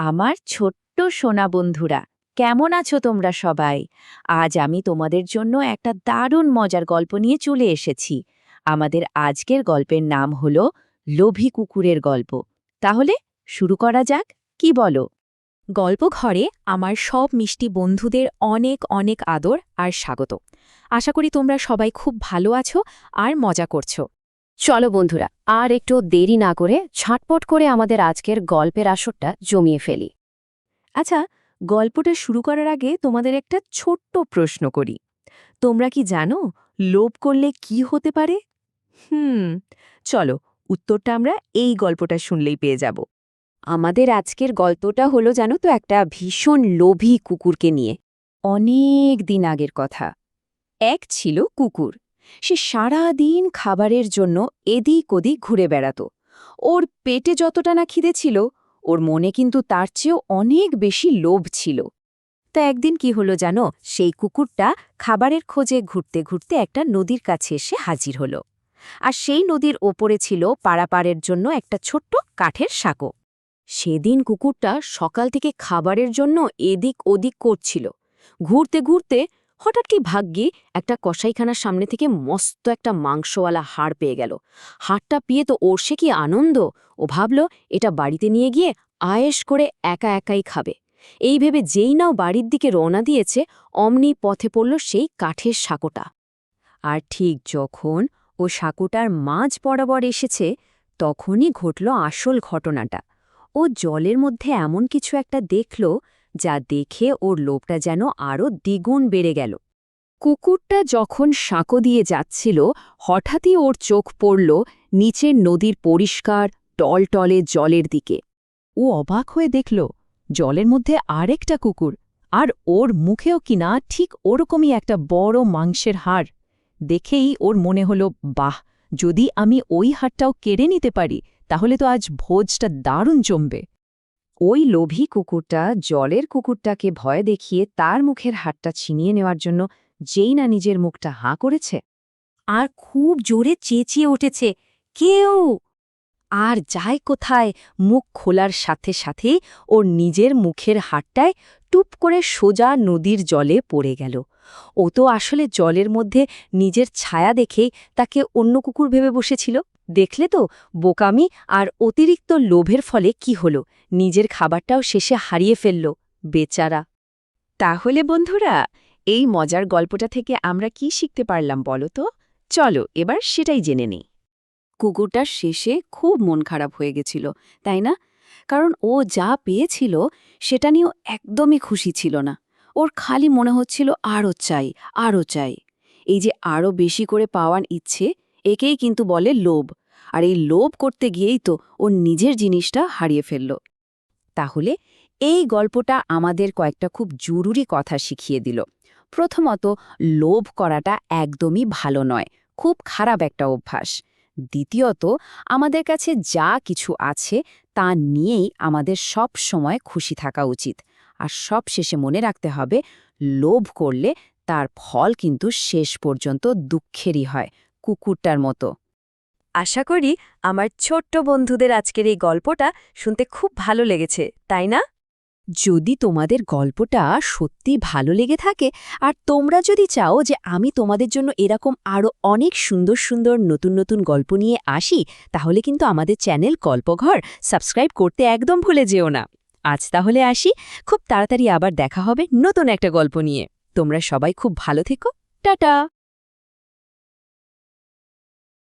আমার ছোট্ট সোনা বন্ধুরা, কেমন আছো তোমরা সবাই? আজ আমি তোমাদের জন্য একটা দারুণ মজার গল্প নিয়ে চলে এসেছি। আমাদের আজকের গল্পের নাম হলো লোভী কুকুরের গল্প। তাহলে শুরু করা যাক, কি বলো? গল্প ঘরে আমার সব মিষ্টি বন্ধুদের অনেক অনেক আদর আর স্বাগত। আশা করি তোমরা সবাই খুব ভালো আছো আর মজা করছো। চলো বন্ধুরা, আর একটু দেরি না করে ঝটপট করে আমাদের আজকের গল্পের আসরটা জমিয়ে ফেলি। আচ্ছা, গল্পটা শুরু করার আগে তোমাদের একটা ছোট্ট প্রশ্ন করি। তোমরা কি জানো লোভ করলে কি হতে পারে? চলো, উত্তরটা আমরা এই গল্পটা শুনলেই পেয়ে যাব। আমাদের আজকের গল্পটা হলো জানো তো একটা ভীষণ লোভী কুকুরকে নিয়ে। অনেক দিন আগের কথা। এক ছিল কুকুর। সে সারা দিন খাবারের জন্য এদিক ওদিক ঘুরে বেড়াত। ওর পেটে যতটা না খিদে ছিল, ওর মনে কিন্তু তার চেয়েও অনেক বেশি লোভ ছিল। তা একদিন কি হলো জানো, সেই কুকুরটা খাবারের খোঁজে ঘুরতে ঘুরতে একটা নদীর কাছে এসে হাজির হলো। আর সেই নদীর ওপরে ছিল পারাপারের জন্য একটা ছোট্ট কাঠের সাঁকো। সেদিন কুকুরটা সকাল থেকে খাবারের জন্য এদিক ওদিক করছিল। ঘুরতে ঘুরতে হঠাৎ কি ভাগ্যে একটা কসাইখানার সামনে থেকে মস্ত একটা মাংসওয়ালা হাড় পেয়ে গেল। হাড়টা পেয়ে তো ওর সে কি আনন্দ! ও ভাবল এটা বাড়িতে নিয়ে গিয়ে আয়েশ করে একা একাই খাবে। এই ভেবে যেই নাও বাড়ির দিকে রওনা দিয়েছে, অমনি পথে পড়ল সেই কাঠের সাঁকোটা। আর ঠিক যখন ও সাঁকোটার মাঝ বরাবর এসেছে, তখনই ঘটল আসল ঘটনাটা। ও জলের মধ্যে এমন কিছু একটা দেখল, যা দেখে ওর লোভটা যেন আরও দ্বিগুণ বেড়ে গেল। কুকুরটা যখন সাঁকো দিয়ে যাচ্ছিল, হঠাৎই ওর চোখ পড়ল নিচের নদীর পরিষ্কার টলটলে জলের দিকে। ও অবাক হয়ে দেখল জলের মধ্যে আরেকটা কুকুর, আর ওর মুখেও কিনা ঠিক ওরকমই একটা বড় মাংসের হাড়। দেখেই ওর মনে হল, বাহ, যদি আমি ওই হাড়টাও কেড়ে নিতে পারি, তাহলে তো আজ ভোজটা দারুণ জমবে। ওই লোভী কুকুরটা জলের কুকুরটাকে ভয় দেখিয়ে তার মুখের হাড়টা ছিনিয়ে নেওয়ার জন্য যেই না নিজের মুখটা হাঁ করেছে, আর খুব জোরে চেঁচিয়ে উঠেছে, কেউ! আর যায় কোথায়, মুখ খোলার সাথে সাথে ওর নিজের মুখের হাড়টায় টুপ করে সোজা নদীর জলে পড়ে গেল। ও তো আসলে জলের মধ্যে নিজের ছায়া দেখেই তাকে অন্য কুকুর ভেবে বসেছিল। দেখলে তো, বোকামি আর অতিরিক্ত লোভের ফলে কি হল, নিজের খাবারটাও শেষে হারিয়ে ফেলল, বেচারা। তাহলে বন্ধুরা, এই মজার গল্পটা থেকে আমরা কি শিখতে পারলাম বলো তো? চলো এবার সেটাই জেনে নেই। কুকুরটার শেষে খুব মন খারাপ হয়ে গেছিল, তাই না? কারণ ও যা পেয়েছিল সেটা নিয়েও একদমই খুশি ছিল না। ওর খালি মনে হচ্ছিল আরও চাই, আরও চাই। এই যে আরও বেশি করে পাওয়ার ইচ্ছে, একেই কিন্তু বলে লোভ। আর এই লোভ করতে গিয়েই তো ওর নিজের জিনিসটা হারিয়ে ফেলল। তাহলে এই গল্পটা আমাদের কয়েকটা খুব জরুরি কথা শিখিয়ে দিল। প্রথমত, লোভ করাটা একদমই ভালো নয়, খুব খারাপ একটা অভ্যাস। দ্বিতীয়ত, আমাদের কাছে যা কিছু আছে তা নিয়েই আমাদের সব সময় খুশি থাকা উচিত। আর সবশেষে মনে রাখতে হবে, লোভ করলে তার ফল কিন্তু শেষ পর্যন্ত দুঃখেরই হয়, কুকুরটার মতো। আশা করি আমার ছোট্ট বন্ধুদের আজকের এই গল্পটা শুনতে খুব ভালো লেগেছে, তাই না? যদি তোমাদের গল্পটা সত্যি ভালো লেগে থাকে, আর তোমরা যদি চাও যে আমি তোমাদের জন্য এরকম আরও অনেক সুন্দর সুন্দর নতুন নতুন গল্প নিয়ে আসি, তাহলে কিন্তু আমাদের চ্যানেল গল্পঘর সাবস্ক্রাইব করতে একদম ভুলে যেও না। আজ তাহলে আসি, খুব তাড়াতাড়ি আবার দেখা হবে নতুন একটা গল্প নিয়ে। তোমরা সবাই খুব ভালো থেকো। টাটা।